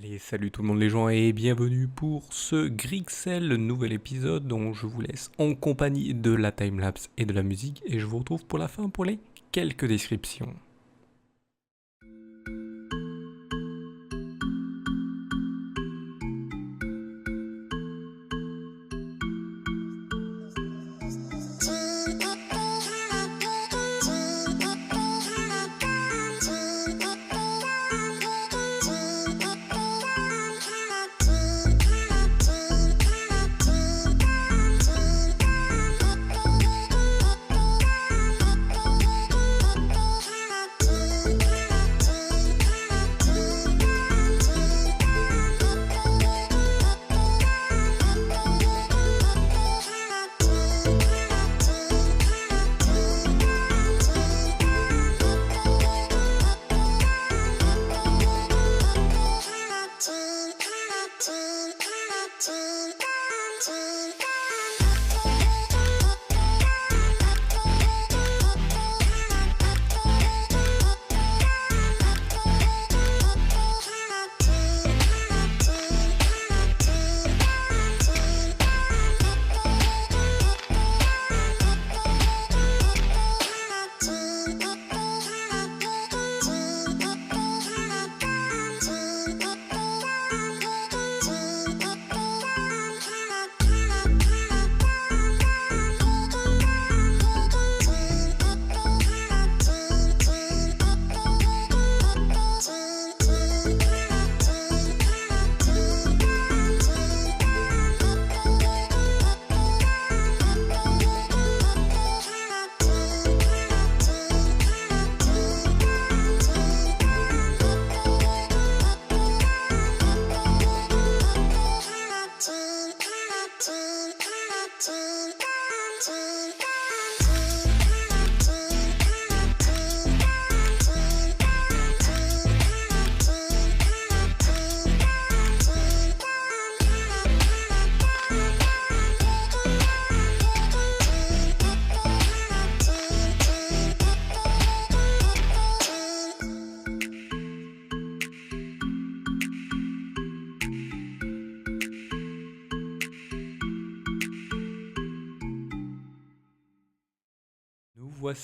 Allez, salut tout le monde les gens et bienvenue pour ce Grixel nouvel épisode dont je vous laisse en compagnie de la timelapse et de la musique et je vous retrouve pour la fin pour les quelques descriptions.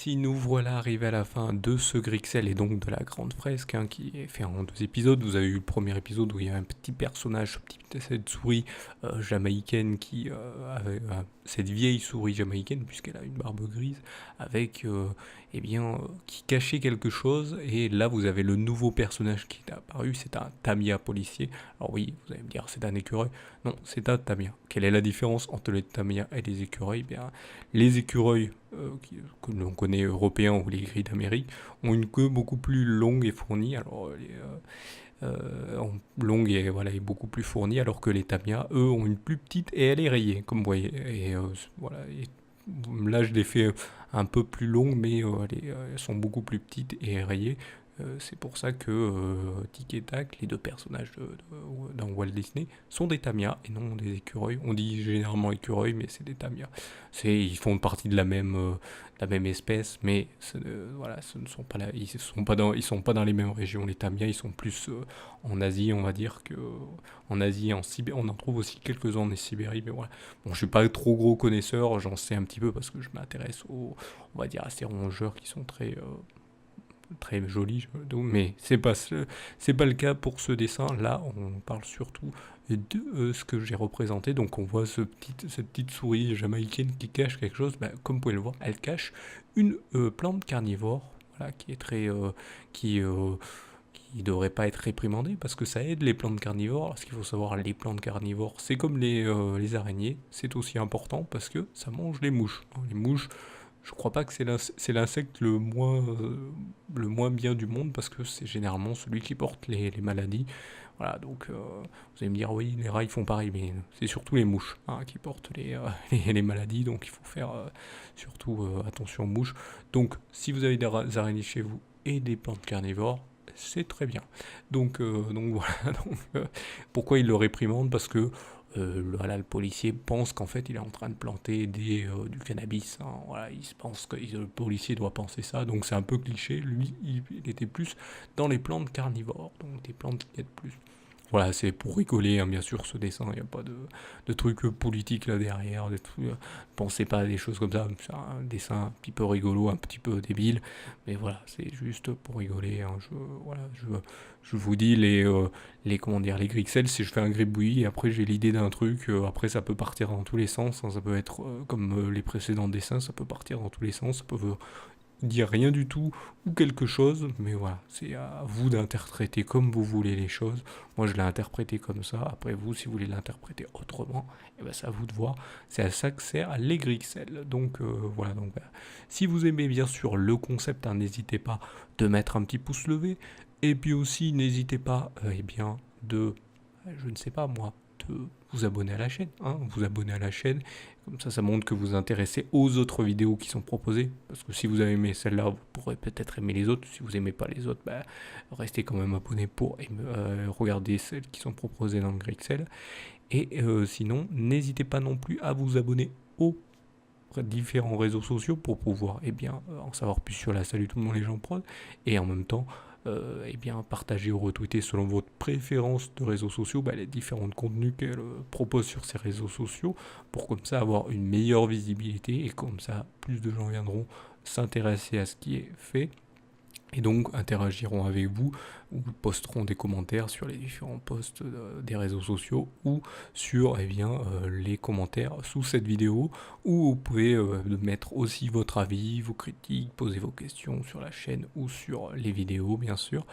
Nous voilà arrivés à la fin de ce Grixel et donc de la grande fresque qui est fait en 2 épisodes. Vous avez eu le premier épisode où il y a un petit personnage, cette souris jamaïcaine qui avait cette vieille souris jamaïcaine puisqu'elle a une barbe grise avec qui cachait quelque chose. Et là vous avez le nouveau personnage qui est apparu, c'est un Tamia policier. Alors oui, vous allez me dire c'est un écureuil. Non, c'est un Tamia. Quelle est la différence entre les Tamia et les écureuils? Bien, les écureuils que l'on connaît européens ou les grilles d'Amérique ont une queue beaucoup plus longue et fournie. Alors longue et voilà est beaucoup plus fournie, alors que les Tamiya eux ont une plus petite et elle est rayée comme vous voyez. Et voilà. Et là je les fais un peu plus longues, mais elles sont beaucoup plus petites et rayées. C'est pour ça que Tic et Tac, les deux personnages dans Walt Disney, sont des Tamiya et non des écureuils. On dit généralement écureuils, mais c'est des Tamiya. Ils font partie de la même espèce, mais voilà, ils sont pas dans les mêmes régions. Les Tamiya, ils sont plus en Asie, on va dire que en Asie, en Sibérie, on en trouve aussi quelques-uns en Sibérie, mais voilà. Bon, je suis pas trop gros connaisseur, j'en sais un petit peu parce que je m'intéresse on va dire, à ces rongeurs qui sont très joli, mais c'est pas le cas pour ce dessin. Là, on parle surtout de ce que j'ai représenté. Donc, on voit cette petite souris jamaïcaine qui cache quelque chose. Ben, comme vous pouvez le voir, elle cache une plante carnivore, voilà, qui est qui devrait pas être réprimandée parce que ça aide les plantes carnivores. Alors, ce qu'il faut savoir, les plantes carnivores, c'est comme les araignées, c'est aussi important parce que ça mange les mouches. Les mouches, je crois pas que c'est l'insecte le moins bien du monde parce que c'est généralement celui qui porte les maladies. Voilà, donc vous allez me dire, oui, les rats ils font pareil, mais c'est surtout les mouches qui portent les maladies, donc il faut faire surtout attention aux mouches. Donc si vous avez des araignées chez vous et des plantes carnivores, c'est très bien. Donc voilà, pourquoi il le réprimande? Parce que voilà, le policier pense qu'en fait il est en train de planter du cannabis. Voilà, il se pense que le policier doit penser ça, donc c'est un peu cliché. Lui, il était plus dans les plantes carnivores, donc des plantes qui aident plus Voilà, c'est pour rigoler, hein, bien sûr, ce dessin. Il n'y a pas de trucs politiques là derrière. Pensez pas à des choses comme ça. C'est un dessin un petit peu rigolo, un petit peu débile. Mais voilà, c'est juste pour rigoler, hein. Voilà, je vous dis comment dire, les grixels, si je fais un gribouillis, et après j'ai l'idée d'un truc, après ça peut partir dans tous les sens, hein. Ça peut être comme les précédents dessins, ça peut partir dans tous les sens. Ça peut dire rien du tout ou quelque chose, mais voilà, c'est à vous d'interpréter comme vous voulez les choses. Moi, je l'ai interprété comme ça. Après, vous, si vous voulez l'interpréter autrement, eh ben, c'est à vous de voir. C'est à ça que sert les Grixel. Donc, voilà. Donc, voilà. Si vous aimez bien sûr le concept, hein, n'hésitez pas de mettre un petit pouce levé. Et puis aussi, n'hésitez pas, eh bien, je ne sais pas moi, de vous abonner à la chaîne, hein, vous abonner à la chaîne, comme ça montre que vous vous intéressez aux autres vidéos qui sont proposées, parce que si vous avez aimé celle-là, vous pourrez peut-être aimer les autres, si vous n'aimez pas les autres, bah, restez quand même abonné pour regarder celles qui sont proposées dans le Grixel, et sinon, n'hésitez pas non plus à vous abonner aux différents réseaux sociaux pour pouvoir en savoir plus sur la Salut tout le monde les gens prod, et en même temps partager ou retweeter selon votre préférence de réseaux sociaux les différents contenus qu'elle propose sur ces réseaux sociaux pour comme ça avoir une meilleure visibilité et comme ça plus de gens viendront s'intéresser à ce qui est fait et donc interagiront avec vous ou posteront des commentaires sur les différents posts des réseaux sociaux ou sur les commentaires sous cette vidéo où vous pouvez mettre aussi votre avis, vos critiques, poser vos questions sur la chaîne ou sur les vidéos bien sûr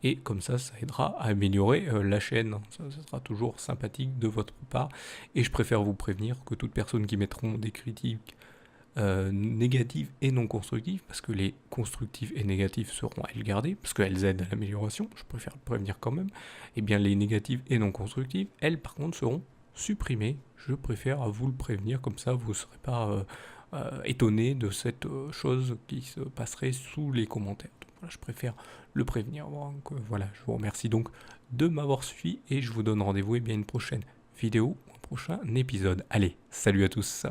et comme ça aidera à améliorer la chaîne, ça sera toujours sympathique de votre part et je préfère vous prévenir que toute personne qui mettront des critiques négatives et non constructives, parce que les constructives et négatives seront à elles garder, parce qu'elles aident à l'amélioration, je préfère le prévenir quand même, et bien les négatives et non constructives, elles par contre seront supprimées, je préfère vous le prévenir, comme ça vous ne serez pas étonné de cette chose qui se passerait sous les commentaires. Donc, voilà, je préfère le prévenir. Donc, voilà, je vous remercie donc de m'avoir suivi et je vous donne rendez-vous une prochaine vidéo, un prochain épisode. Allez, salut à tous.